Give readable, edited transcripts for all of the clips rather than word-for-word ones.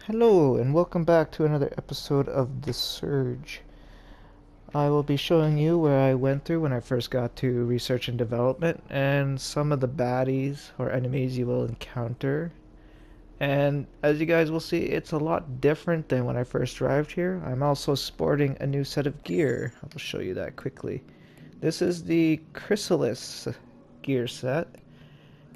Hello, and welcome back to another episode of The Surge. I will be showing you where I went through when I first got to research and development, and some of the baddies or enemies you will encounter. And as you guys will see, it's a lot different than when I first arrived here. I'm also sporting a new set of gear. I'll show you that quickly. This is the Chrysalis gear set.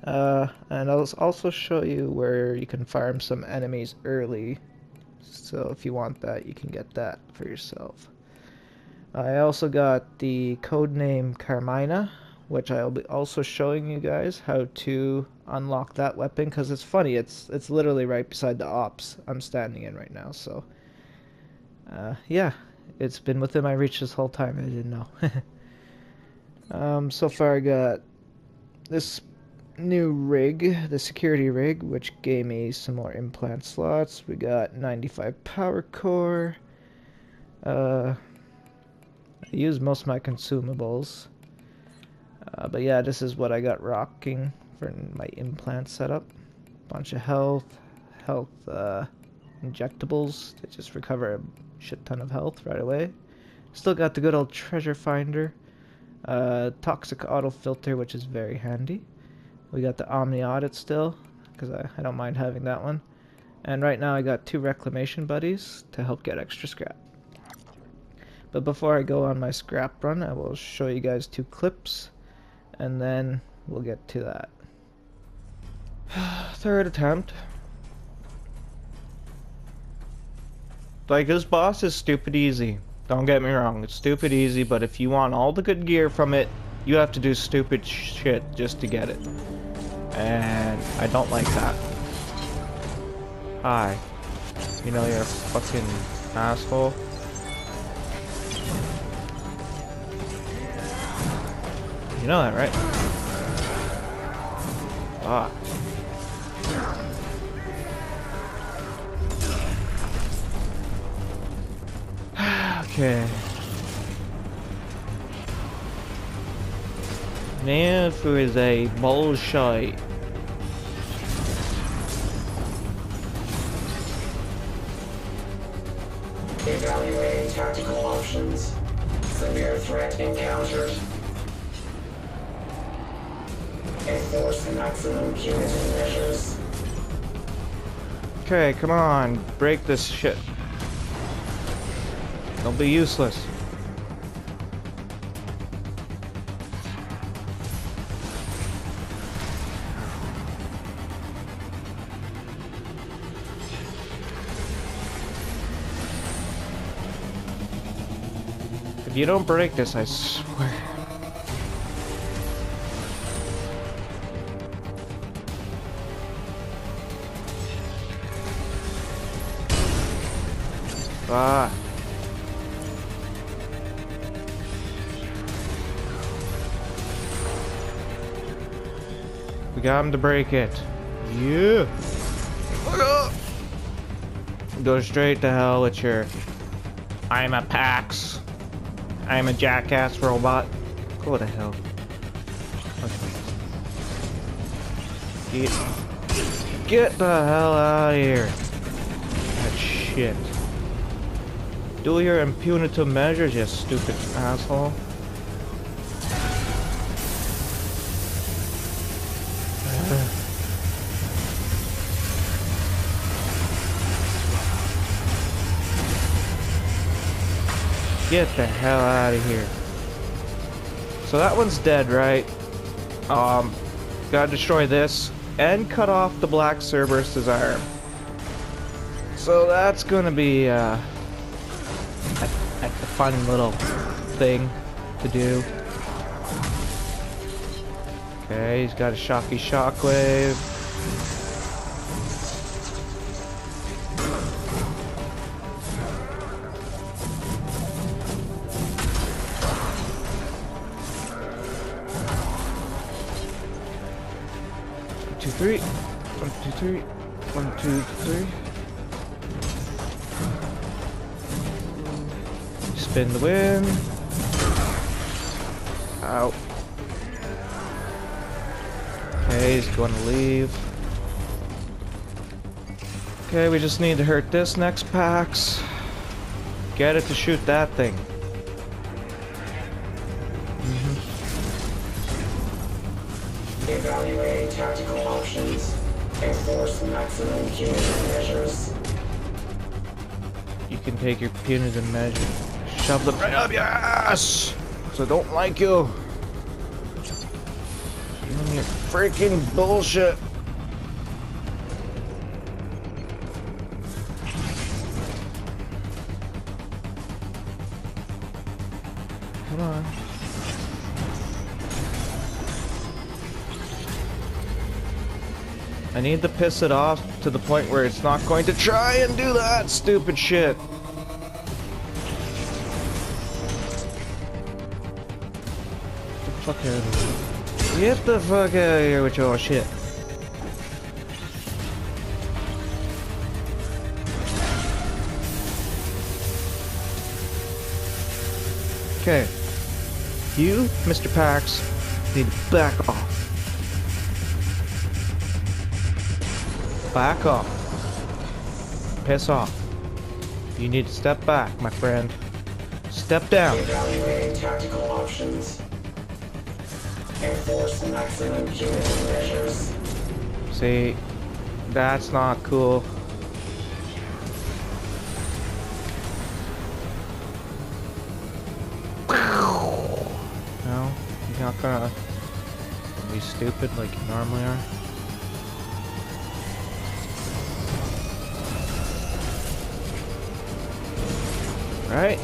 And I'll also show you where you can farm some enemies early. So if you want that, you can get that for yourself. I also got the codename Carmina, which I'll be also showing you guys how to unlock that weapon, because it's funny, it's literally right beside the ops I'm standing in right now. So yeah, it's been within my reach this whole time. I didn't know. So far I got this new rig, the security rig, which gave me some more implant slots. We got 95 power core. I used most of my consumables. But yeah, this is what I got rocking for my implant setup. Bunch of health injectables that just recover a shit ton of health right away. Still got the good old treasure finder. Toxic auto filter, which is very handy. We got the Omni Audit still, because I don't mind having that one. And right now I got 2 reclamation buddies to help get extra scrap. But before I go on my scrap run, I will show you guys 2 clips, and then we'll get to that. Third attempt. Like, this boss is stupid easy. Don't get me wrong, it's stupid easy, but if you want all the good gear from it, you have to do stupid shit just to get it. And I don't like that. Hi. You know you're a fucking asshole. You know that, right? Ah. Okay. Now for the bullshit. Evaluating tactical options. Severe threat encountered. Enforce maximum punitive measures. Okay, come on. Break this shit. Don't be useless. If you don't break this, I swear. Ah. We got him to break it. Yeah. Go straight to hell with your I'm a Pax. I'm a jackass robot. Go to hell. Okay. Get the hell out of here. That shit. Do your impunitive measures, you stupid asshole. Get the hell out of here. So that one's dead, right? Gotta destroy this and cut off the Black Cerberus's arm. So that's gonna be a fun little thing to do. Okay, he's got a shocky shockwave. Two, three. 1, 2, 3. 1, 2, 3. Spin the wind. Ow. Okay, he's going to leave. Okay, we just need to hurt this next Pax. Get it to shoot that thing. Evaluate tactical options. Enforce maximum punitive measures. You can take your punitive measure. Shove them right up your ass! So I don't like you. And your freaking bullshit. Come on. I need to piss it off to the point where it's not going to try and do that stupid shit. Get the fuck out of here. Get the fuck out of here with your shit. Okay. You, Mr. Pax, need to back off. Back off. Piss off. You need to step back, my friend. Step down. Evaluate tactical options. Enforce maximum punitive measures. See, that's not cool. No, you're not gonna be stupid like you normally are. Right?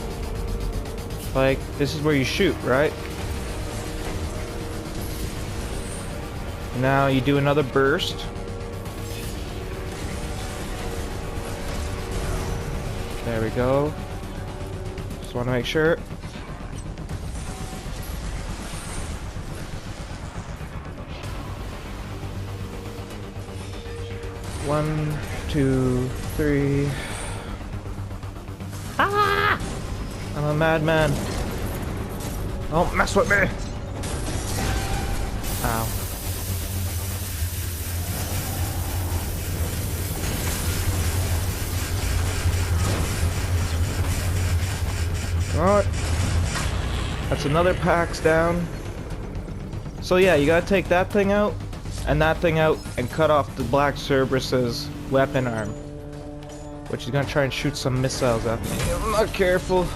Like, this is where you shoot, right? Now you do another burst. There we go. Just want to make sure. One, two, three. Ah! I'm a madman. Don't mess with me. Ow. Alright. That's another Pax down. So yeah, you gotta take that thing out, and that thing out, and cut off the Black Cerberus's weapon arm. Which is gonna try and shoot some missiles at me. I'm not careful.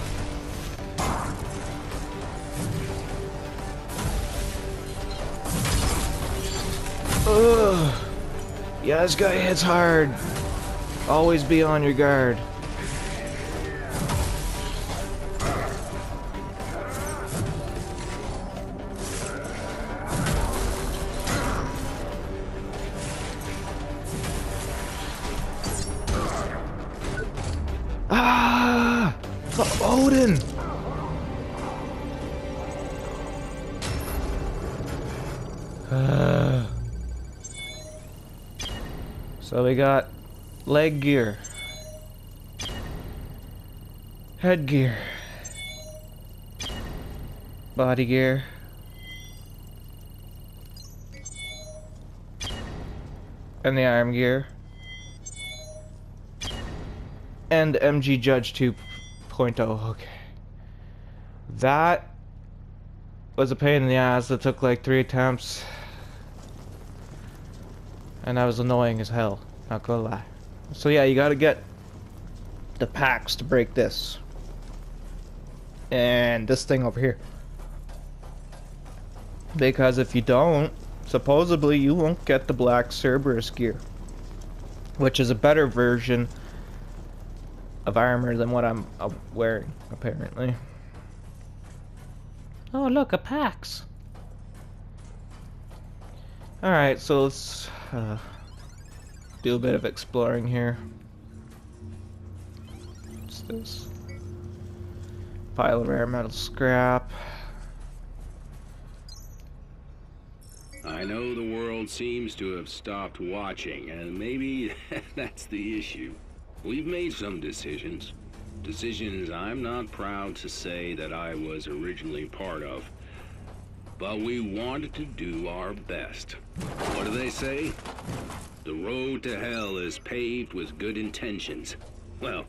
Ugh. Yeah, this guy hits hard. Always be on your guard. Ah! Odin! So we got leg gear, head gear, body gear, and the arm gear, and MG Judge 2.0. Okay. That was a pain in the ass that took like 3 attempts. And that was annoying as hell, not gonna lie. So yeah, you gotta get the Pax to break this. And this thing over here. Because if you don't, supposedly you won't get the Black Cerberus gear. Which is a better version of armor than what I'm wearing, apparently. Oh look, a Pax! Alright, so let's do a bit of exploring here. What's this? Pile of rare metal scrap. I know the world seems to have stopped watching, and maybe that's the issue. We've made some decisions. Decisions I'm not proud to say that I was originally part of. But we wanted to do our best. What do they say? The road to hell is paved with good intentions. Well,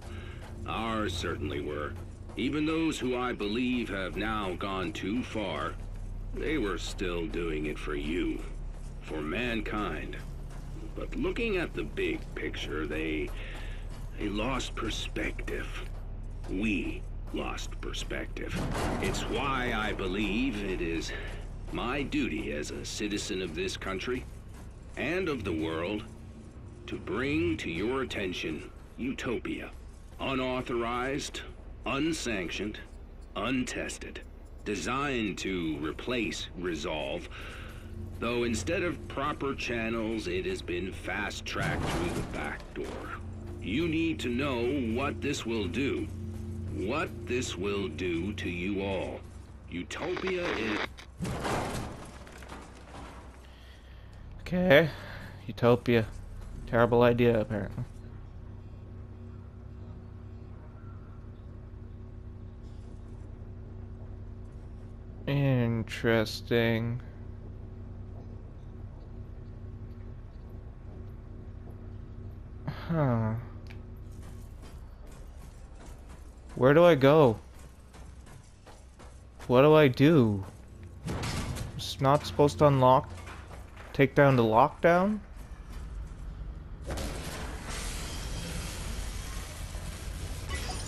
ours certainly were. Even those who I believe have now gone too far, they were still doing it for you. For mankind. But looking at the big picture, they lost perspective. We lost perspective. It's why I believe it is my duty as a citizen of this country and of the world to bring to your attention utopia. Unauthorized, unsanctioned, untested. Designed to replace resolve, though instead of proper channels, it has been fast-tracked through the back door. You need to know what this will do. What this will do to you all. Utopia is... Okay. Utopia. Terrible idea, apparently. Interesting. Huh. Where do I go? What do I do? It's not supposed to unlock... Take down the lockdown?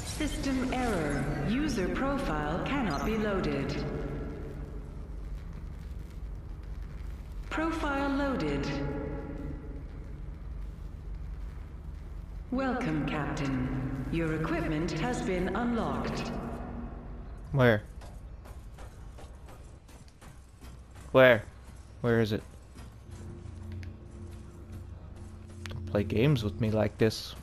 System error. User profile cannot be loaded. Profile loaded. Welcome, Captain. Your equipment has been unlocked. Where? Where? Where is it? Don't play games with me like this.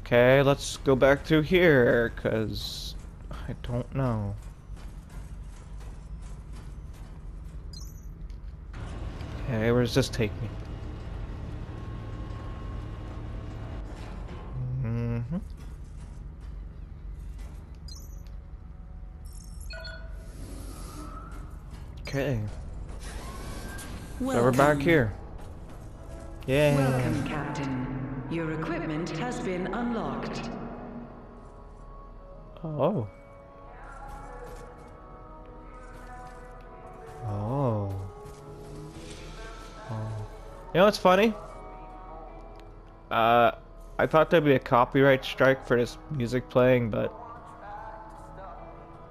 Okay, let's go back through here, cause I don't know. Okay, where does this take me? Mm-hmm. Okay. So we're back here. Yay. Welcome, Captain. Your equipment has been unlocked. Oh. Oh. You know what's funny? I thought there'd be a copyright strike for this music playing, but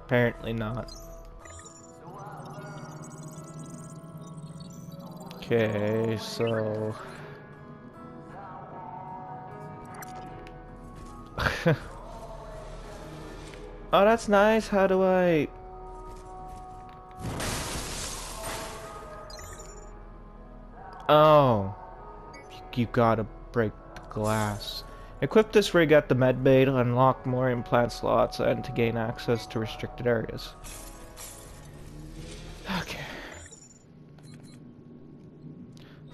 apparently not. Okay, so... Oh, that's nice. How do I... Oh. You gotta break the glass. Equip this rig at the med bay to unlock more implant slots and to gain access to restricted areas. Okay.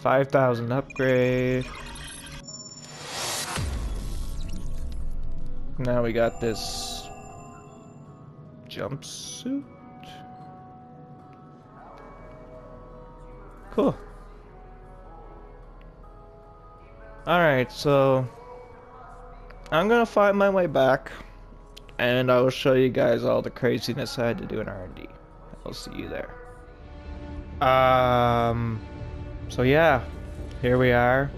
5,000 upgrade. Now we got this jumpsuit. Cool. Alright, so I'm gonna find my way back and I will show you guys all the craziness I had to do in R&D. I'll see you there. So yeah, here we are.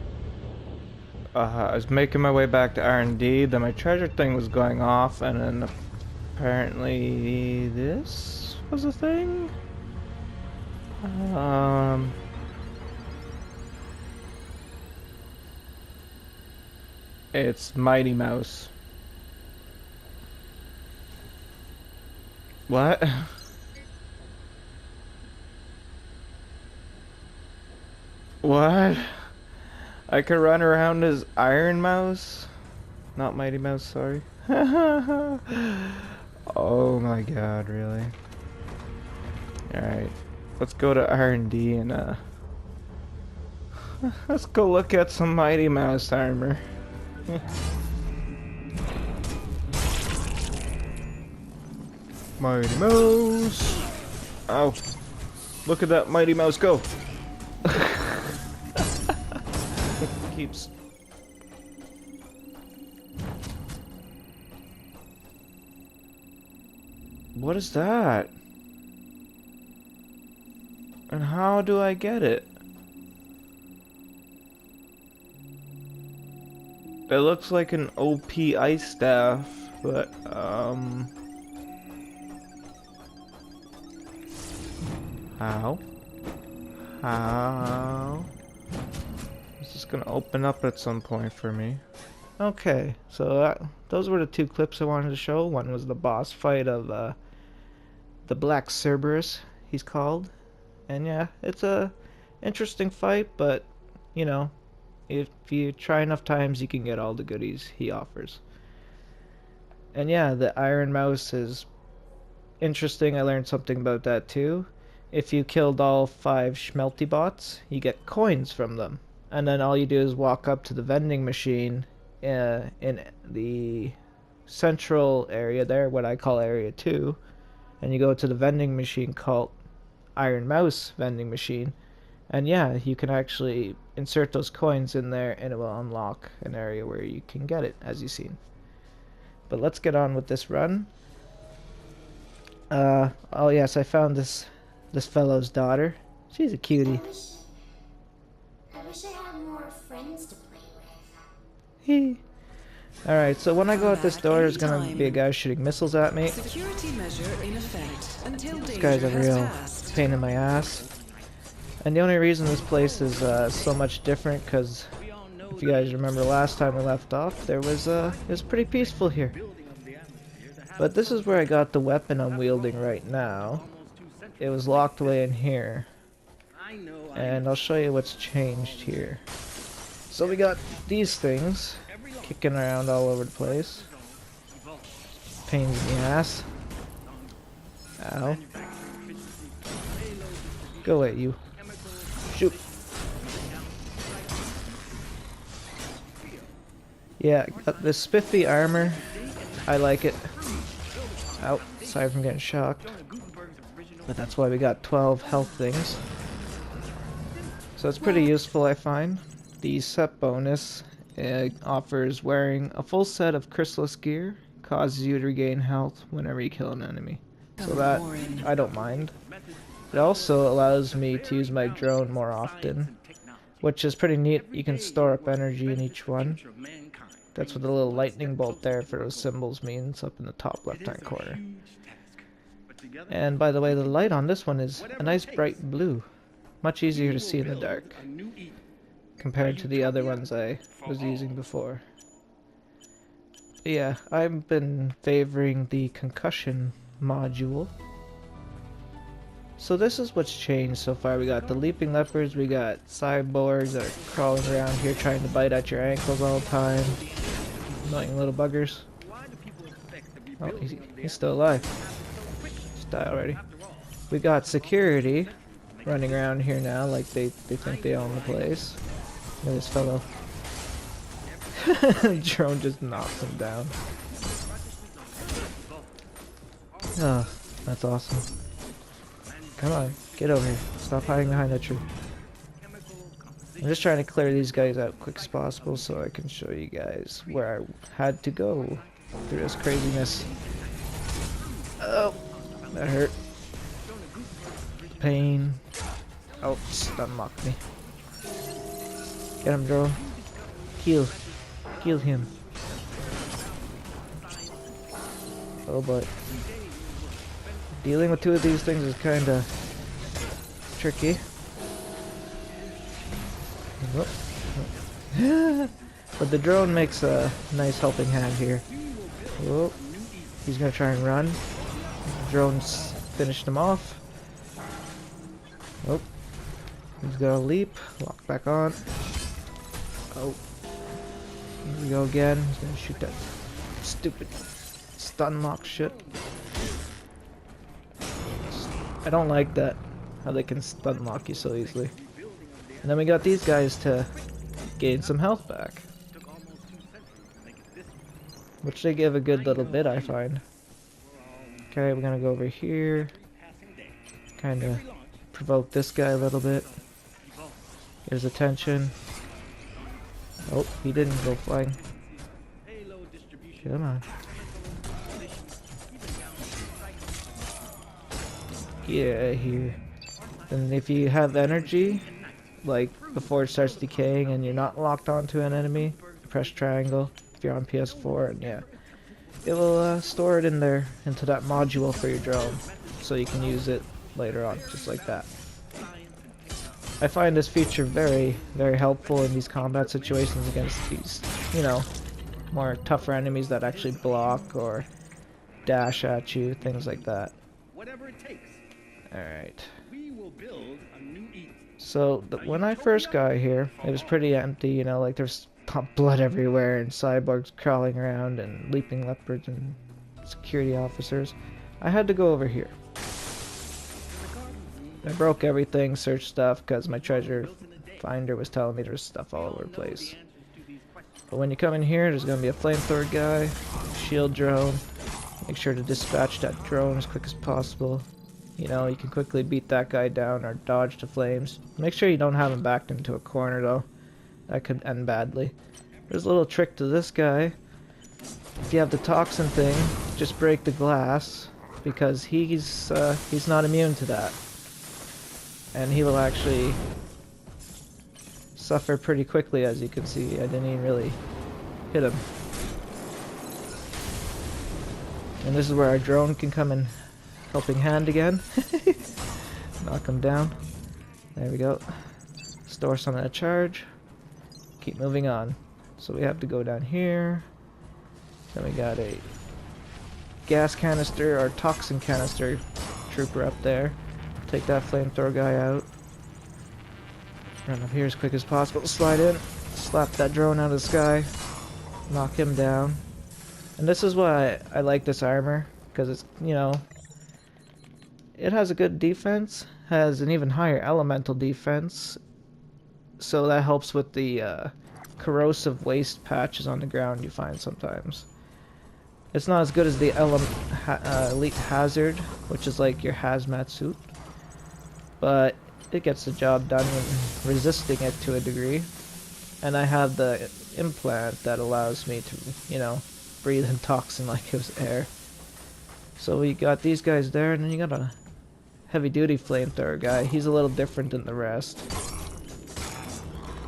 I was making my way back to R&D, then my treasure thing was going off, and then apparently this was a thing? It's Mighty Mouse. What? What? I could run around as Iron Mouse? Not Mighty Mouse, sorry. Oh my god, really? Alright. Let's go to R&D and let's go look at some Mighty Mouse armor. Mighty Mouse! Oh. Look at that mighty mouse go! Keeps... What is that? And how do I get it? It looks like an OP ice staff, but, how? How? Is this gonna open up at some point for me? Okay, so those were the two clips I wanted to show. One was the boss fight of, the Black Cerberus, he's called. And yeah, it's a interesting fight, but, you know, if you try enough times, you can get all the goodies he offers. And yeah, the Iron Mouse is interesting. I learned something about that too. If you killed all 5 Schmelty bots, you get coins from them. And then all you do is walk up to the vending machine in the central area there, what I call Area 2. And you go to the vending machine called Iron Mouse vending machine. And yeah, you can actually insert those coins in there and it will unlock an area where you can get it, as you've seen. But let's get on with this run. Oh yes, I found this fellow's daughter. She's a cutie. I wish I had more friends to play with. Hee. Alright, so when I go out this door, there's gonna be a guy shooting missiles at me. Security measure in effect until This danger guy's a has real passed. pain in my ass. And the only reason this place is so much different, because if you guys remember last time we left off, it was pretty peaceful here. But this is where I got the weapon I'm wielding right now. It was locked away in here. And I'll show you what's changed here. So we got these things kicking around all over the place. Pains in the ass. Ow. Go away, you. Shoot. Yeah, got this spiffy armor. I like it. Ow, aside from getting shocked. But that's why we got 12 health things. So it's pretty useful, I find. The set bonus offers wearing a full set of chrysalis gear, causes you to regain health whenever you kill an enemy. So that, I don't mind. It also allows me to use my drone more often, which is pretty neat. You can store up energy in each one. That's what the little lightning bolt there for those symbols means up in the top left hand corner. And by the way, the light on this one is a nice bright blue. Much easier to see in the dark compared to the other ones I was using before. Yeah, I've been favoring the concussion module. So this is what's changed so far. We got the leaping leopards, we got cyborgs that are crawling around here trying to bite at your ankles all the time. Annoying little buggers. Oh, he's still alive. Just died already. We got security running around here now like they think they own the place. Look at this fellow. Drone just knocks him down. Oh, that's awesome. Come on, get over here. Stop hiding behind that tree. I'm just trying to clear these guys out quick as possible so I can show you guys where I had to go through this craziness. Oh, that hurt. Pain. Oh, stun locked me. Get him, drone. Heal. Heal him. Oh boy. Dealing with 2 of these things is kinda tricky. But the drone makes a nice helping hand here. Oh, he's gonna try and run. The drone's finished him off. Oh, he's gonna leap, lock back on. Oh, here we go again. He's gonna shoot that stupid stun lock shit. I don't like that, how they can stun lock you so easily. And then we got these guys to gain some health back, which they give a good little bit, I find. Okay, we're gonna go over here, kind of provoke this guy a little bit. Get his attention. Oh, he didn't go flying. Come on. Yeah, here. And if you have energy, like before it starts decaying and you're not locked onto an enemy, press triangle if you're on PS4, and yeah, it will store it in there into that module for your drone, so you can use it later on, just like that. I find this feature very, very helpful in these combat situations against these, you know, more tougher enemies that actually block or dash at you, things like that. Alright. So, when I first got here, it was pretty empty, you know, like there's blood everywhere and cyborgs crawling around and leaping leopards and security officers. I had to go over here. I broke everything, searched stuff, because my treasure finder was telling me there's stuff all over the place. But when you come in here, there's going to be a flamethrower guy, shield drone. Make sure to dispatch that drone as quick as possible. You know, you can quickly beat that guy down or dodge the flames. Make sure you don't have him backed into a corner though. That could end badly. There's a little trick to this guy. If you have the toxin thing, just break the glass, because he's not immune to that. And he will actually suffer pretty quickly, as you can see. I didn't even really hit him. And this is where our drone can come in helping hand again. Knock him down. There we go. Store some of that charge. Keep moving on. So we have to go down here. Then we got a gas canister or toxin canister trooper up there. Take that flamethrower guy out. Run up here as quick as possible. Slide in. Slap that drone out of the sky. Knock him down. And this is why I like this armor. Because it's, you know, it has a good defense. Has an even higher elemental defense. So that helps with the corrosive waste patches on the ground you find sometimes. It's not as good as the Elite Hazard, which is like your hazmat suit. But it gets the job done when resisting it to a degree. And I have the implant that allows me to, you know, breathe in toxin like it was air. So we got these guys there, and then you got a heavy-duty flamethrower guy. He's a little different than the rest.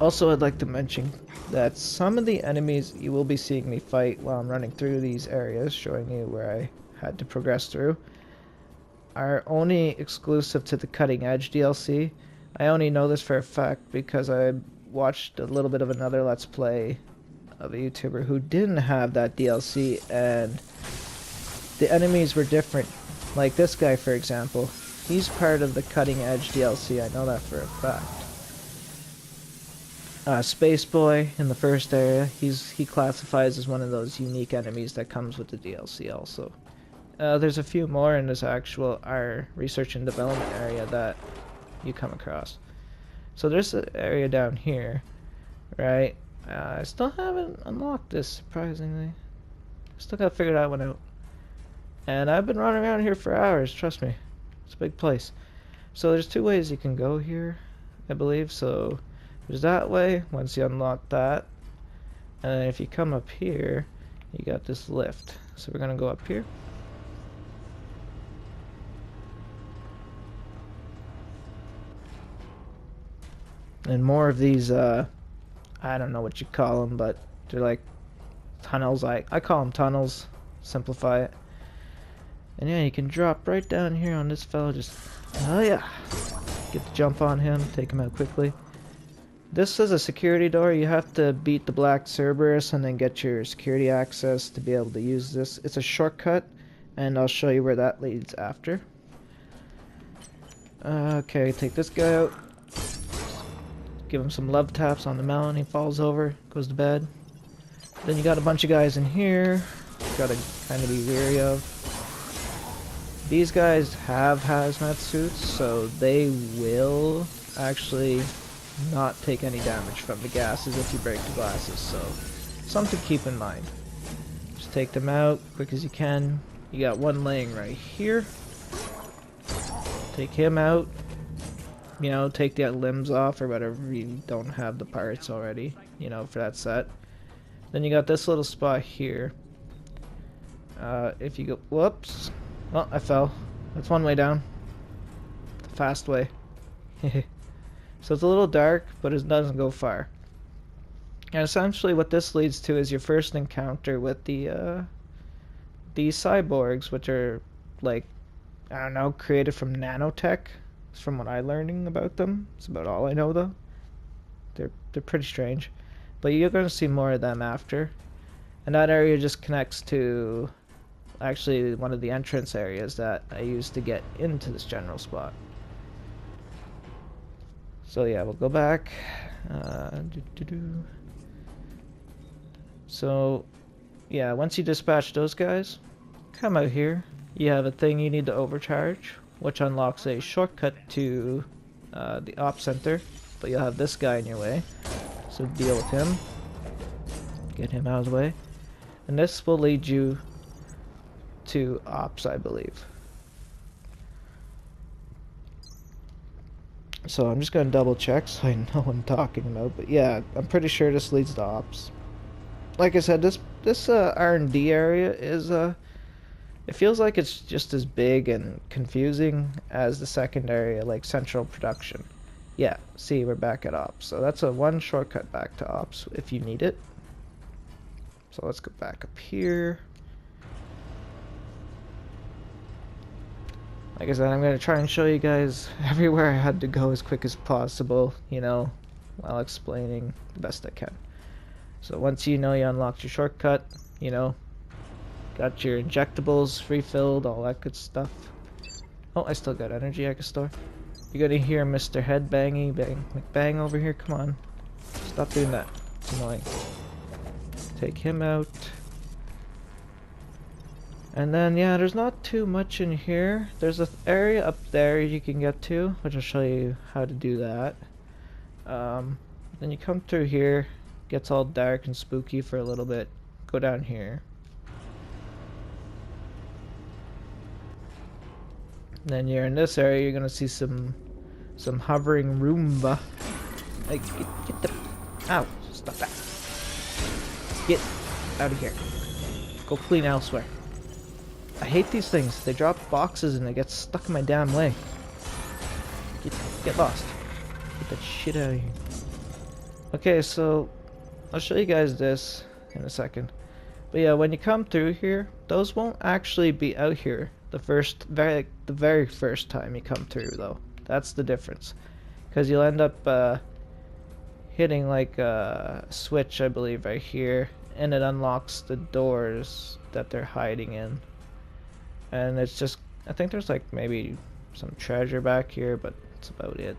Also, I'd like to mention that some of the enemies you will be seeing me fight while I'm running through these areas, showing you where I had to progress through, are only exclusive to the Cutting Edge DLC. I only know this for a fact because I watched a little bit of another Let's Play of a YouTuber who didn't have that DLC, and the enemies were different. Like this guy, for example. He's part of the Cutting Edge DLC, I know that for a fact. Space Boy in the first area, he classifies as one of those unique enemies that comes with the DLC also. There's a few more in this our research and development area that you come across. So there's an area down here, right? I still haven't unlocked this, surprisingly. Still gotta figure that one out. And I've been running around here for hours, trust me. It's a big place. So there's two ways you can go here, I believe. So there's that way, once you unlock that. And then if you come up here, you got this lift. So we're gonna go up here. And more of these, I don't know what you call them, but they're like tunnels. I call them tunnels, simplify it. And yeah, you can drop right down here on this fellow, just, oh yeah, get the jump on him, take him out quickly. This is a security door. You have to beat the Black Cerberus and then get your security access to be able to use this. It's a shortcut, and I'll show you where that leads after. Okay, take this guy out. Give him some love taps on the melon. He falls over, goes to bed. Then you got a bunch of guys in here. You gotta kind of be wary of. These guys have hazmat suits, so they will actually not take any damage from the gases if you break the glasses, so something to keep in mind. Just take them out quick as you can. You got one laying right here. Take him out. you know, take the limbs off or whatever you don't have the parts already, you know, for that set. Then you got this little spot here. If you go, whoops, well, I fell. That's one way down. The fast way. So it's a little dark, but it doesn't go far. And essentially what this leads to is your first encounter with the cyborgs, which are like, I don't know, created from nanotech. It's from what I'm learning about them. It's about all I know though. They're pretty strange. But you're going to see more of them after. And that area just connects to actually one of the entrance areas that I used to get into this general spot. So yeah, we'll go back. So yeah, once you dispatch those guys, come out here. You have a thing you need to overcharge, which unlocks a shortcut to the op center. But you'll have this guy in your way, so deal with him. Get him out of the way. And this will lead you to ops, I believe. So I'm just going to double check so I know what I'm talking about. But yeah, I'm pretty sure this leads to ops. Like I said, this R&D area is it feels like it's just as big and confusing as the second area, like central production. Yeah, see, we're back at ops. So that's a one shortcut back to ops if you need it. So let's go back up here. Like I said, I'm going to try and show you guys everywhere I had to go as quick as possible, you know, while explaining the best I can. So once you know you unlocked your shortcut, you know, got your injectables refilled, all that good stuff. Oh, I still got energy I can store. You're going to hear Mr. Head banging, bang over here. Come on. Stop doing that. It's annoying. Take him out. And then, yeah, there's not too much in here. There's an area up there you can get to, which I'll show you how to do that. Then you come through here, gets all dark and spooky for a little bit. Go down here. Then you're in this area, you're gonna see some hovering Roomba. Like, get the... Ow, stop that. Get out of here. Go clean elsewhere. I hate these things. They drop boxes and they get stuck in my damn leg. Get lost. Get that shit out of here. Okay, so I'll show you guys this in a second. But yeah, when you come through here, those won't actually be out here the very first time you come through though. That's the difference. Because you'll end up hitting like a switch, I believe, right here, and it unlocks the doors that they're hiding in. And it's just, I think there's like maybe some treasure back here, but that's about it.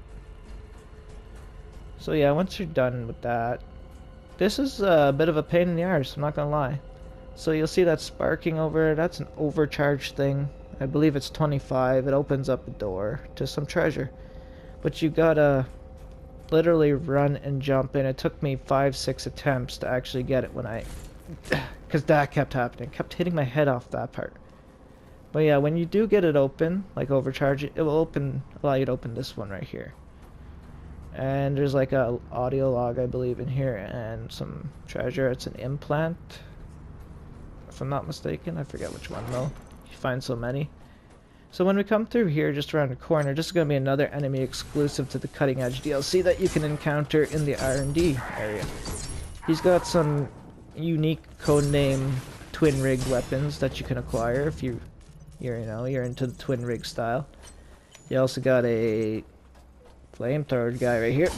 So yeah, once you're done with that, this is a bit of a pain in the arse, I'm not gonna lie. So you'll see that sparking over, that's an overcharge thing. I believe it's 25, it opens up a door to some treasure. But you gotta literally run and jump in. It took me 5-6 attempts to actually get it when because that kept happening. Kept hitting my head off that part. But yeah, when you do get it open, like overcharge it, it will allow you to open this one right here. And there's like a audio log, I believe, in here, and some treasure. It's an implant, if I'm not mistaken. I forget which one though. You find so many. So when we come through here, just around the corner, this is going to be another enemy exclusive to the Cutting Edge DLC that you can encounter in the R&D area. He's got some unique codename twin rig weapons that you can acquire if you're into the twin rig style. You also got a flamethrower guy right here.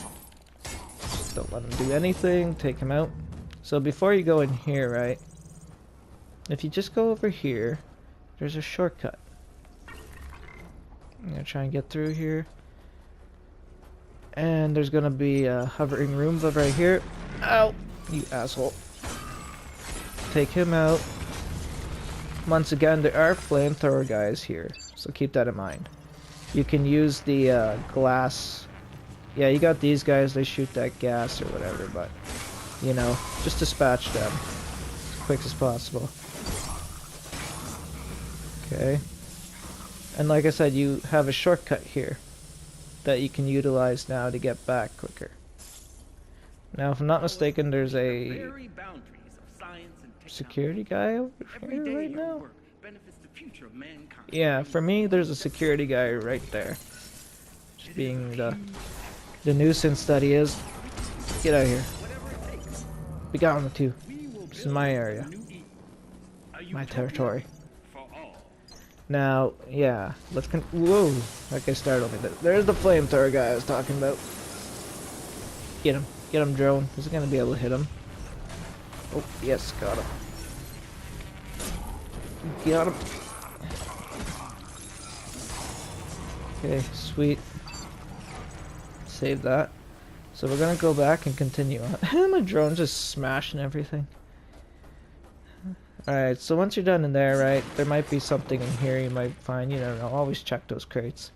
Just don't let him do anything. Take him out. So before you go in here, right, if you just go over here, there's a shortcut. I'm gonna try and get through here. And there's gonna be a hovering Roomba right here. Ow! You asshole. Take him out. Once again, there are flamethrower guys here, so keep that in mind. You can use the glass. Yeah, you got these guys, they shoot that gas or whatever, but, you know, just dispatch them as quick as possible. Okay. And like I said, you have a shortcut here. that you can utilize now to get back quicker. Now, if I'm not mistaken, there's a security guy over here right now. Yeah, for me, there's a security guy right there. Just being the nuisance that he is. Get out of here. Be gone with you. This is my area. My territory. Now, yeah, let's whoa, that guy startled me. There's the flamethrower guy I was talking about. Get him, drone. Is it gonna be able to hit him? Oh, yes, got him. Got him. Okay, sweet. Save that. So we're gonna go back and continue on. My drone's just smashing everything. Alright, so once you're done in there, right, there might be something in here you might find. You never know. Always check those crates.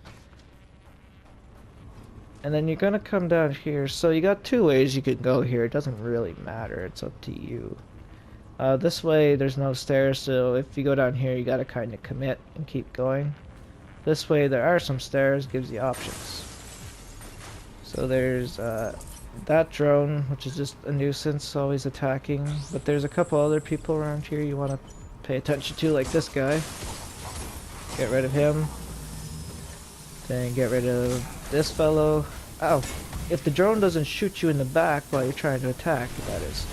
And then you're gonna come down here. So you got two ways you could go here. It doesn't really matter. It's up to you. This way, there's no stairs, so if you go down here, you gotta kind of commit and keep going. This way, there are some stairs. Gives you options. So there's that drone, which is just a nuisance, always attacking. But there's a couple other people around here you want to pay attention to, like this guy. Get rid of him. Then get rid of this fellow. Ow! If the drone doesn't shoot you in the back while you're trying to attack, that is.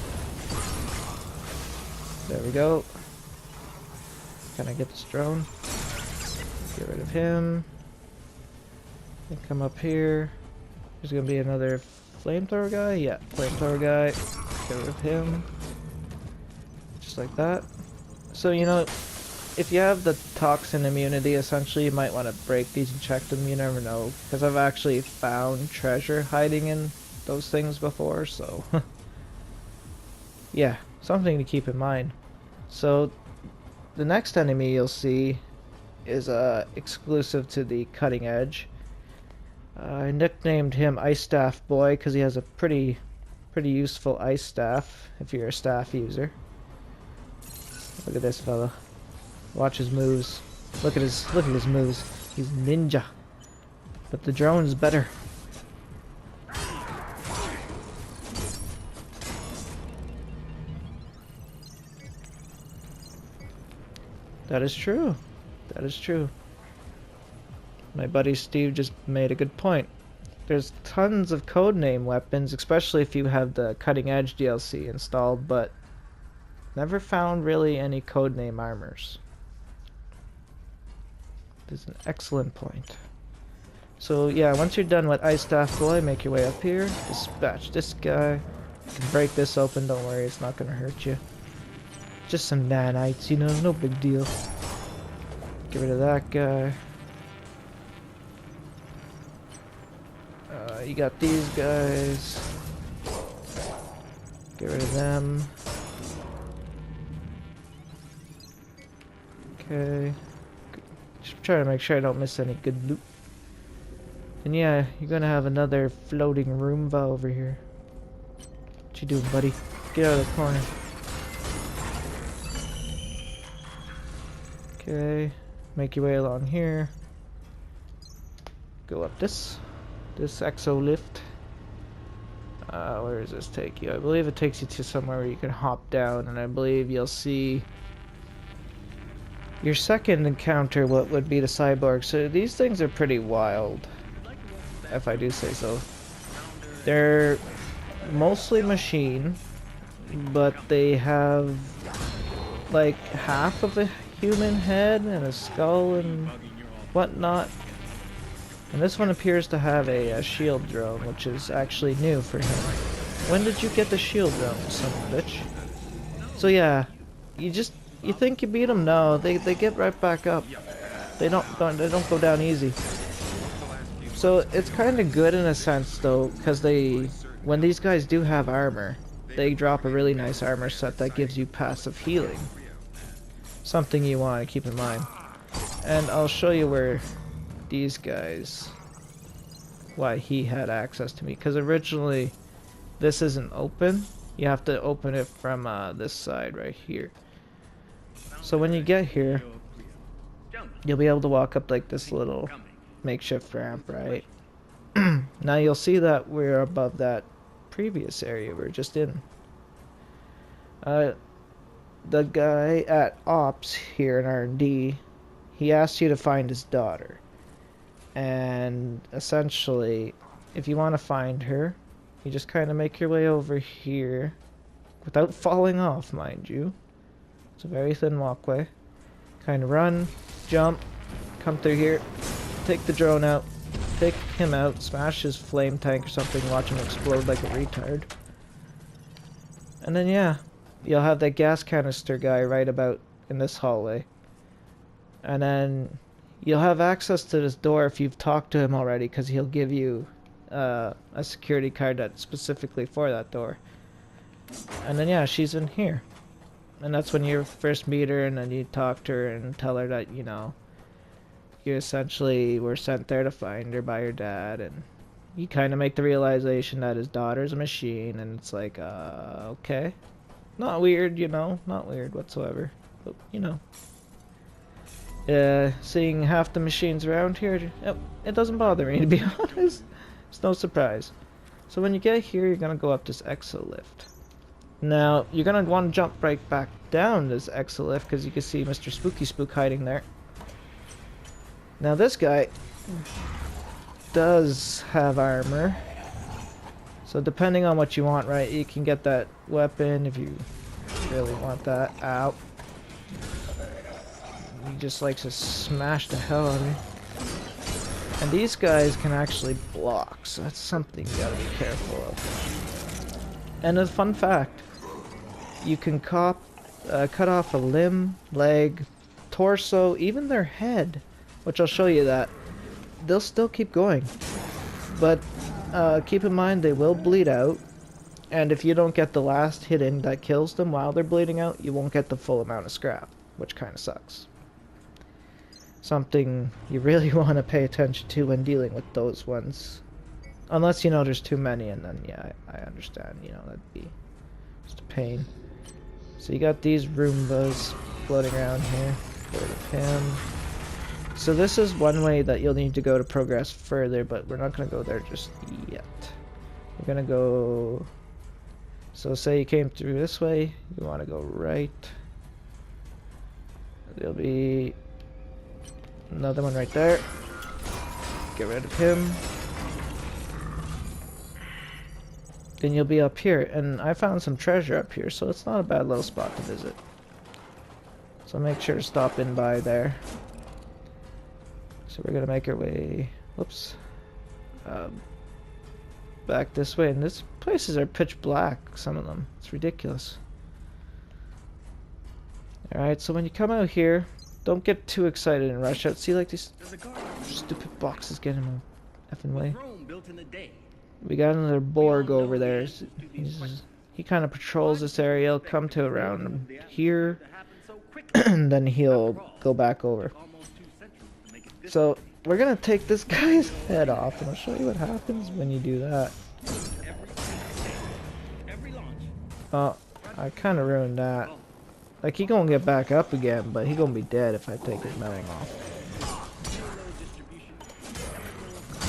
There we go. Can I get this drone? Get rid of him. And come up here. There's gonna be another flamethrower guy? Yeah, flamethrower guy. Get rid of him. Just like that. So, you know, if you have the toxin immunity, essentially you might want to break these and check them. You never know. Because I've actually found treasure hiding in those things before, so... yeah, something to keep in mind. So, the next enemy you'll see is exclusive to the cutting edge. I nicknamed him Ice Staff Boy because he has a pretty useful ice staff if you're a staff user. Look at this fella. Watch his moves. Look at his moves. He's ninja. But the drone's better. That is true. That is true. My buddy Steve just made a good point. There's tons of codename weapons, especially if you have the Cutting Edge DLC installed, but never found really any codename armors. This is an excellent point. So yeah, once you're done with Ice Staff Boy, make your way up here, dispatch this guy. You can break this open, don't worry, it's not gonna hurt you. Just some nanites, you know, no big deal. Get rid of that guy. You got these guys. Get rid of them. Okay. Just trying to make sure I don't miss any good loot. And yeah, you're gonna have another floating Roomba over here. What you doing, buddy? Get out of the corner. Okay. Make your way along here. Go up this exo lift. Where does this take you? I believe it takes you to somewhere where you can hop down, and I believe you'll see your second encounter, what would be the cyborg. So these things are pretty wild, if I do say so. They're mostly machine, but they have like half of a human head and a skull and whatnot. And this one appears to have a shield drone, which is actually new for him. When did you get the shield drone, son of a bitch? So yeah, you think you beat them? No, they get right back up. They don't go down easy. So it's kind of good in a sense though, because when these guys do have armor, they drop a really nice armor set that gives you passive healing. Something you want to keep in mind. And I'll show you where these guys, why he had access to me, because originally this isn't open. You have to open it from this side right here. So when you get here, you'll be able to walk up like this little makeshift ramp, right? Now you'll see that we're above that previous area we were just in. The guy at Ops here in R&D, he asked you to find his daughter. And essentially, if you want to find her, you just kind of make your way over here without falling off, mind you. It's a very thin walkway. Kind of run, jump, come through here, take the drone out, take him out, smash his flame tank or something, watch him explode like a retard. And then yeah, you'll have that gas canister guy right about in this hallway. And then you'll have access to this door if you've talked to him already, because he'll give you a security card that's specifically for that door. And then yeah, she's in here. And that's when you first meet her, and then you talk to her and tell her that, you know, you essentially were sent there to find her by your dad, and you kind of make the realization that his daughter's a machine, and it's like, okay. Not weird, you know, not weird whatsoever, but, you know. Seeing half the machines around here, it doesn't bother me, to be honest. It's no surprise. So when you get here, you're gonna go up this exolift. Now, you're gonna want to jump right back down this exolift, because you can see Mr. Spooky Spook hiding there. Now this guy does have armor. So depending on what you want, right, you can get that weapon if you really want that. Ow. He just likes to smash the hell out of me. And these guys can actually block, so that's something you gotta be careful of. And a fun fact, you can cut off a limb, leg, torso, even their head, which I'll show you that. They'll still keep going. But keep in mind they will bleed out, and if you don't get the last hit in that kills them while they're bleeding out, you won't get the full amount of scrap, which kind of sucks. Something you really want to pay attention to when dealing with those ones. Unless you know there's too many, and then yeah, I understand, you know, that'd be just a pain. So you got these Roombas floating around here. Get rid of him. So this is one way that you'll need to go to progress further, but we're not going to go there just yet. We're going to go... So say you came through this way, you want to go right. There'll be another one right there. Get rid of him. Then you'll be up here, and I found some treasure up here, so it's not a bad little spot to visit. So make sure to stop in by there. So we're gonna make our way, whoops, back this way, and these places are pitch black, some of them. It's ridiculous. Alright, so when you come out here, don't get too excited and rush out. See, like these stupid boxes getting in the effing way. We got another Borg over there. He kind of patrols this area. He'll come to around here, and then he'll go back over. So we're gonna take this guy's head off, and I'll show you what happens when you do that. Oh, I kind of ruined that. Like, he gonna get back up again, but he gonna be dead if I take his matting off.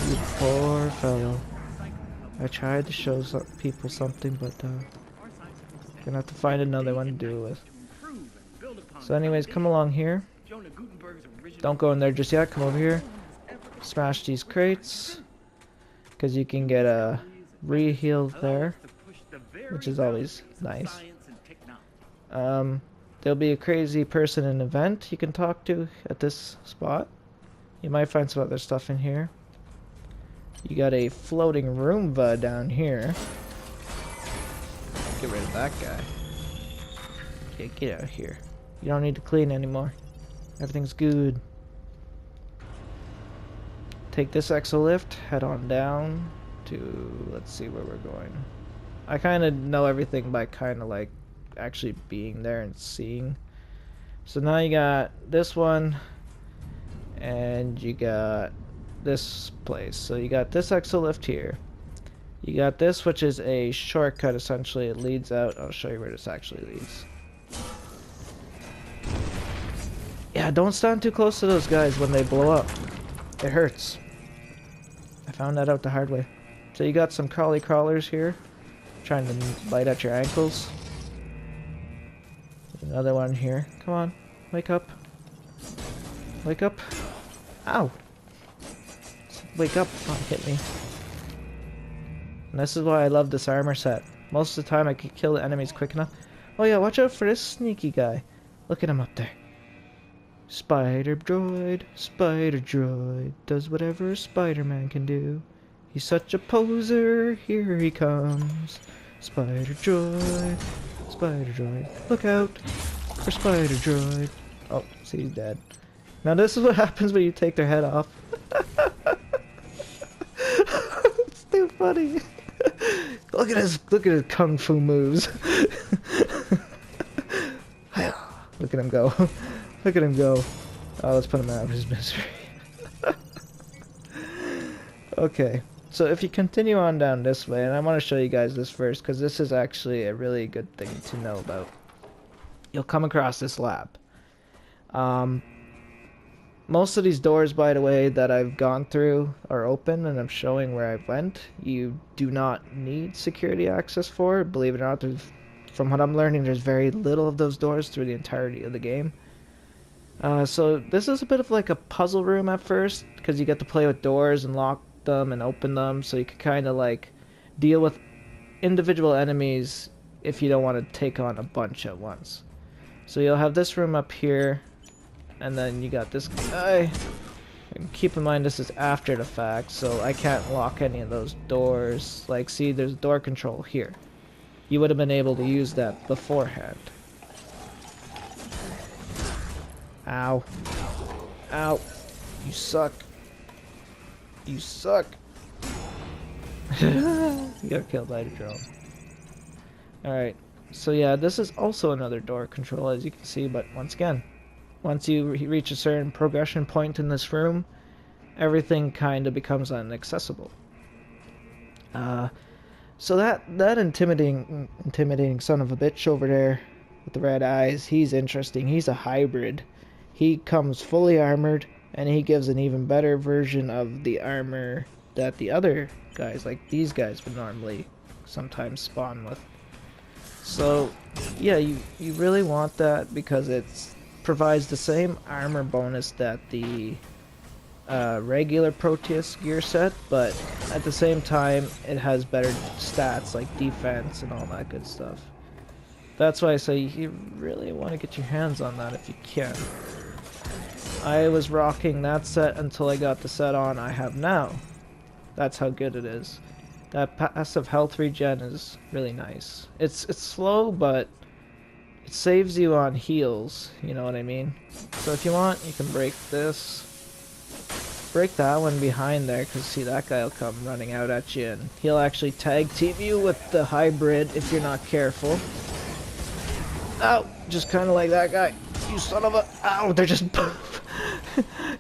You poor fellow. I tried to show people something, but gonna have to find another one to do with. So anyways, come along here. Don't go in there just yet. Come over here. Smash these crates, because you can get a re-heal there, which is always nice. There'll be a crazy person in an event you can talk to at this spot. You might find some other stuff in here. You got a floating Roomba down here. Get rid of that guy. Okay, get out of here. You don't need to clean anymore. Everything's good. Take this exolift, head on down to, let's see where we're going. I kind of know everything by kind of like actually being there and seeing. So now you got this one, and you got this place. So you got this exolift here. You got this, which is a shortcut essentially. It leads out. I'll show you where this actually leads. Yeah, don't stand too close to those guys when they blow up. It hurts. I found that out the hard way. So you got some crawly crawlers here, trying to bite at your ankles. There's another one here. Come on, wake up. Wake up. Ow. Wake up, don't hit me. And this is why I love this armor set. Most of the time I can kill the enemies quick enough. Oh yeah, watch out for this sneaky guy. Look at him up there. Spider droid, does whatever Spider-Man can do. He's such a poser, here he comes. Spider droid, look out for Spider droid. Oh, see, he's dead. Now this is what happens when you take their head off. It's too funny. Look at his kung fu moves. Look at him go. Look at him go. Oh, let's put him out of his misery. Okay, so if you continue on down this way, and I want to show you guys this first, because this is actually a really good thing to know about. You'll come across this lab. Most of these doors, by the way, that I've gone through are open, and I'm showing where I went. You do not need security access for it. Believe it or not, from what I'm learning, there's very little of those doors through the entirety of the game. So this is a bit of like a puzzle room at first, because you get to play with doors and lock them and open them, so you can kind of like deal with individual enemies if you don't want to take on a bunch at once. So you'll have this room up here, and then you got this guy. And keep in mind this is after the fact, so I can't lock any of those doors. Like, see, there's door control here. You would have been able to use that beforehand. Ow. Ow. You suck. You suck. You got killed by the drone. Alright. So yeah, this is also another door control, as you can see, but once again, once you reach a certain progression point in this room, everything kind of becomes inaccessible. So that intimidating son of a bitch over there with the red eyes, he's interesting. He's a hybrid. He comes fully armored, and he gives an even better version of the armor that the other guys, like these guys, would normally sometimes spawn with. So yeah, you really want that because it provides the same armor bonus that the regular Proteus gear set, but at the same time it has better stats like defense and all that good stuff. That's why I say you really want to get your hands on that if you can. I was rocking that set until I got the set on I have now. That's how good it is. That passive health regen is really nice. It's slow, but it saves you on heals, you know what I mean? So if you want, you can break this. Break that one behind there, because see, that guy will come running out at you, and he'll actually tag team you with the hybrid if you're not careful. Ow! Just kind of like that guy. You son of a... Ow! They're just...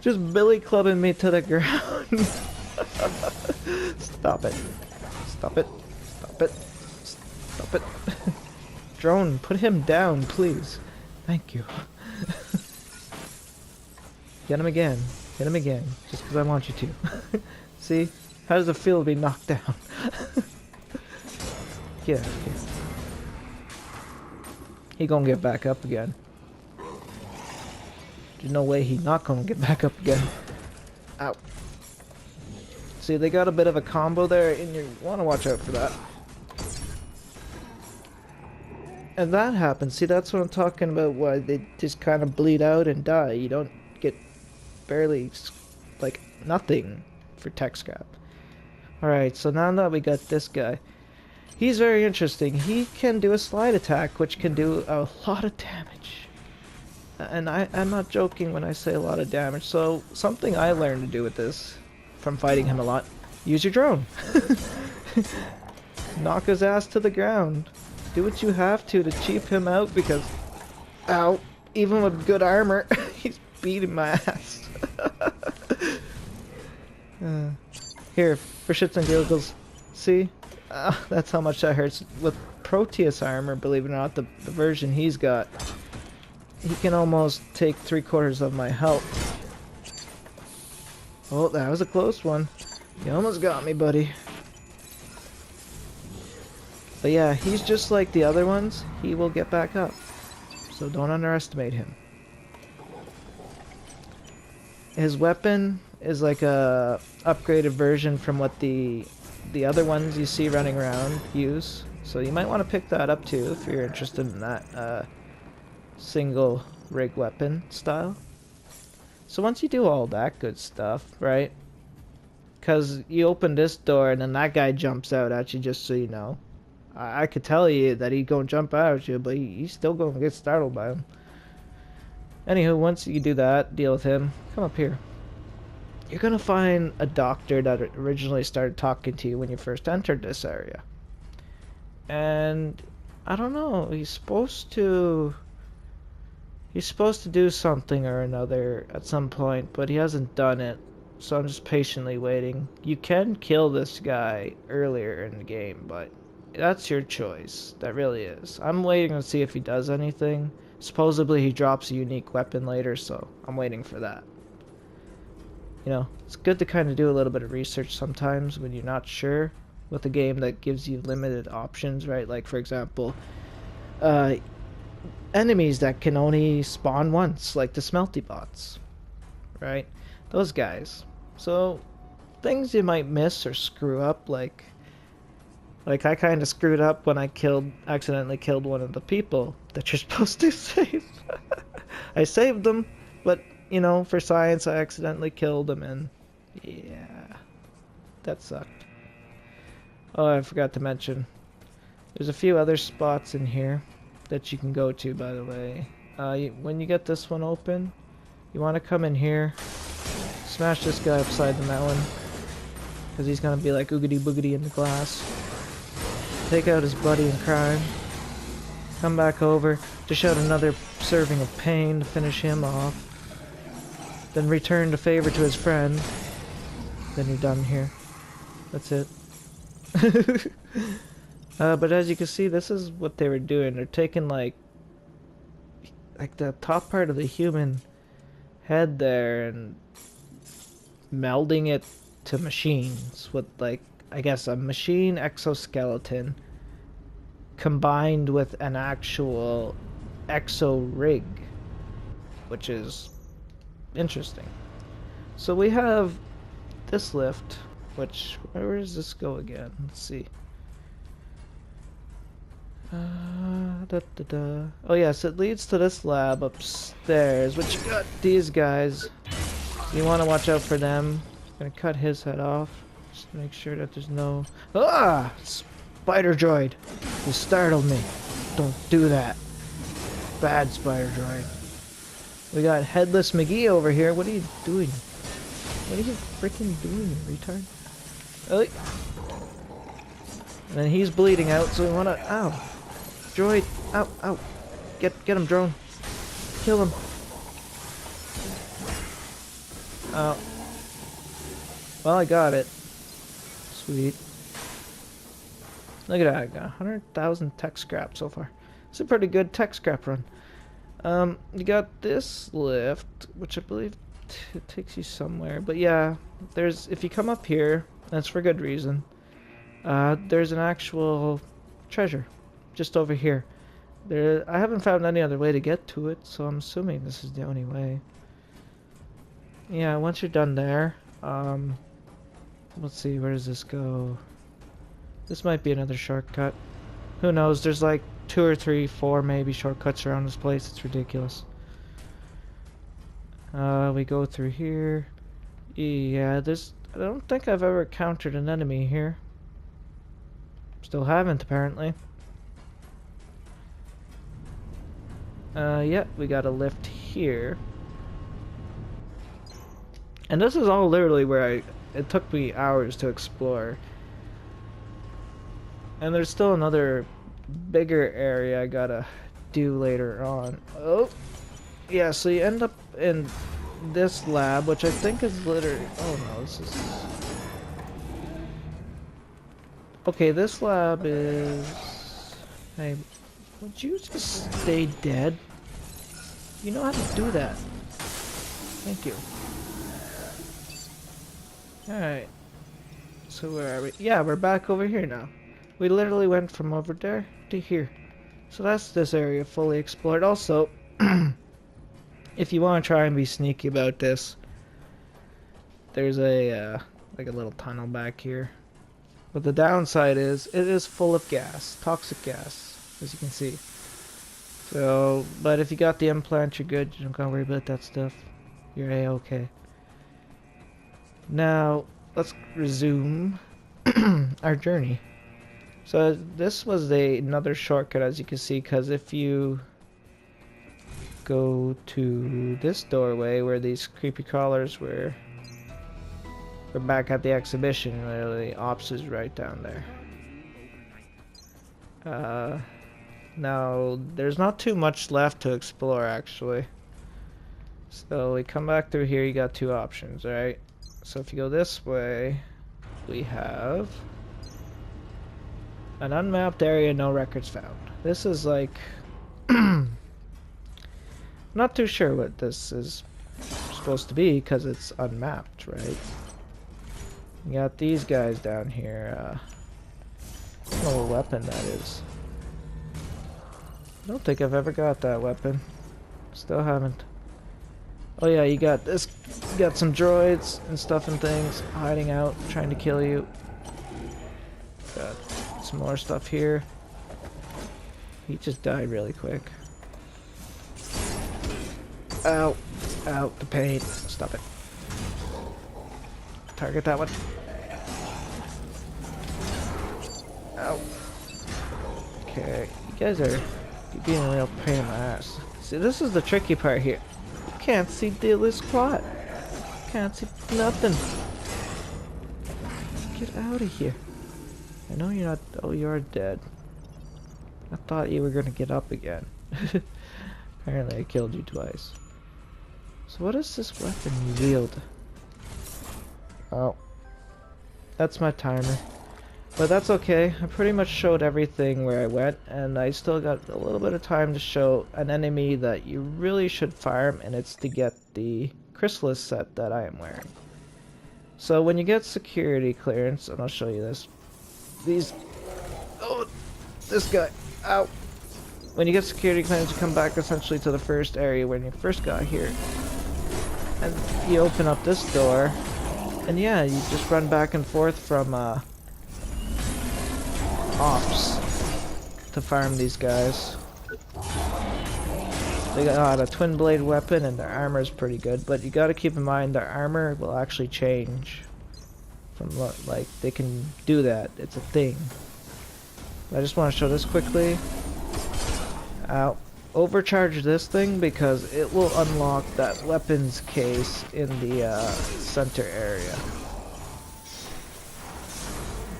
just billy clubbing me to the ground. Stop it. Stop it. Stop it. Stop it. Drone, put him down, please. Thank you. Get him again. Hit him again, just because I want you to. See? How does it feel to be knocked down? Get out of here. He gonna get back up again. There's no way he not gonna get back up again. Ow. See, they got a bit of a combo there, and you want to watch out for that. And that happens. See, that's what I'm talking about, why they just kind of bleed out and die. You don't get barely, like, nothing for tech scrap. Alright, so now that we got this guy, he's very interesting. He can do a slide attack, which can do a lot of damage. And I'm not joking when I say a lot of damage. So, something I learned to do with this, from fighting him a lot, use your drone. Knock his ass to the ground. Do what you have to cheap him out, because, ow, even with good armor, he's beating my ass. Here, for shits and giggles, see? That's how much that hurts. With Proteus armor, believe it or not, the version he's got, he can almost take 3/4 of my health. Oh, that was a close one. You almost got me, buddy. But yeah, he's just like the other ones. He will get back up. So don't underestimate him. His weapon is like a upgraded version from what the other ones you see running around use. So you might want to pick that up too if you're interested in that single rig weapon style. So once you do all that good stuff, right? Because you open this door and then that guy jumps out at you, just so you know. I could tell you that he's gonna jump out at you, but he's still gonna get startled by him. Anywho, once you do that, deal with him, come up here. You're gonna find a doctor that originally started talking to you when you first entered this area. And I don't know, he's supposed to do something or another at some point, but he hasn't done it. So I'm just patiently waiting. You can kill this guy earlier in the game, but that's your choice. That really is. I'm waiting to see if he does anything. Supposedly he drops a unique weapon later, so I'm waiting for that. You know, it's good to kind of do a little bit of research sometimes when you're not sure with a game that gives you limited options, right? Like, for example, enemies that can only spawn once, like the smelty bots, right? Those guys. So, things you might miss or screw up, like I kind of screwed up when I accidentally killed one of the people that you're supposed to save. I saved them, but, you know, for science, I accidentally killed them, and yeah, that sucked. Oh, I forgot to mention, there's a few other spots in here that you can go to, by the way. When you get this one open, you want to come in here, smash this guy upside the melon, because he's going to be like oogity boogity in the glass. Take out his buddy in crime. Come back over, dish out another serving of pain to finish him off. Then return the favor to his friend. Then you're done here. That's it. But as you can see, this is what they were doing. They're taking like the top part of the human head there and melding it to machines with, like, I guess a machine exoskeleton combined with an actual exo rig, which is interesting. So we have this lift, which, where does this go again? Let's see. Oh yes, it leads to this lab upstairs, which got these guys. You want to watch out for them. I'm gonna cut his head off. Just make sure that there's no... Ah! Spider droid! You startled me. Don't do that. Bad spider droid. We got Headless McGee over here. What are you doing? What are you freaking doing, you retard? Oh. And then he's bleeding out, so we wanna... Ow! Droid! Ow! Ow! Get him, drone! Kill him! Oh. Well, I got it. Sweet. Look at that, I got 100,000 tech scrap so far. It's a pretty good tech scrap run. You got this lift, which I believe takes you somewhere. But yeah, if you come up here, that's for good reason. There's an actual treasure just over here. I haven't found any other way to get to it, so I'm assuming this is the only way. Yeah, once you're done there, let's see, where does this go? This might be another shortcut. Who knows? There's like 2 or 3, 4 maybe shortcuts around this place. It's ridiculous. We go through here. Yeah, I don't think I've ever encountered an enemy here. Still haven't, apparently. Yeah, we got a lift here. And this is all literally where it took me hours to explore. And there's still another bigger area I gotta do later on. Oh, yeah, so you end up in this lab, which I think is literally... Oh no, this is... Okay, this lab is... Hey, would you just stay dead? You know how to do that. Thank you. Alright. So where are we? Yeah, we're back over here now. We literally went from over there to here. So that's this area fully explored. Also, if you want to try and be sneaky about this, there's a like a little tunnel back here. But the downside is it is full of gas, toxic gas, as you can see. So, but if you got the implant, you're good. You don't gotta worry about that stuff. You're a-okay. Now, let's resume our journey. So this was another shortcut, as you can see, because if you go to this doorway where these creepy crawlers were, we're back at the exhibition. Literally, ops is right down there. Now there's not too much left to explore, actually. So we come back through here. You got two options, right? So if you go this way, we have an unmapped area, no records found. This is like not too sure what this is supposed to be because it's unmapped, right? You got these guys down here. I don't know what weapon that is. I don't think I've ever got that weapon. Still haven't. Oh yeah, you got this. You got some droids and stuff and things hiding out, trying to kill you. Got some more stuff here. He just died really quick. Ow. Ow, the pain. Stop it. Target that one. Ow. Okay, you guys are being a real pain in my ass. See, this is the tricky part here. You can't see the squat. Can't see nothing. Get out of here. I know you're not. Oh, you're dead. I thought you were gonna get up again. Apparently I killed you twice. So what is this weapon you wield? Oh. That's my timer. But that's okay. I pretty much showed everything where I went, and I still got a little bit of time to show an enemy that you really should farm, and it's to get the chrysalis set that I am wearing. So when you get security clearance, and I'll show you this. These... Oh! This guy! Ow! When you get security clearance, you come back essentially to the first area when you first got here. And you open up this door, and yeah, you just run back and forth from, ops to farm these guys. They got a twin blade weapon and their armor is pretty good, but you gotta keep in mind their armor will actually change from like they can do that. It's a thing. I just want to show this quickly. I'll overcharge this thing because it will unlock that weapons case in the center area.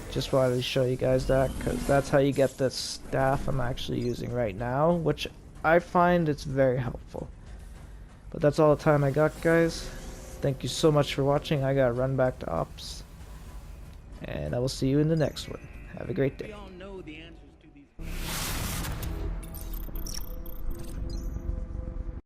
Just wanted to show you guys that because that's how you get the staff I'm actually using right now, which I find it's very helpful. But that's all the time I got, guys. Thank you so much for watching. I gotta run back to ops, and I will see you in the next one. Have a great day. We all know the answer.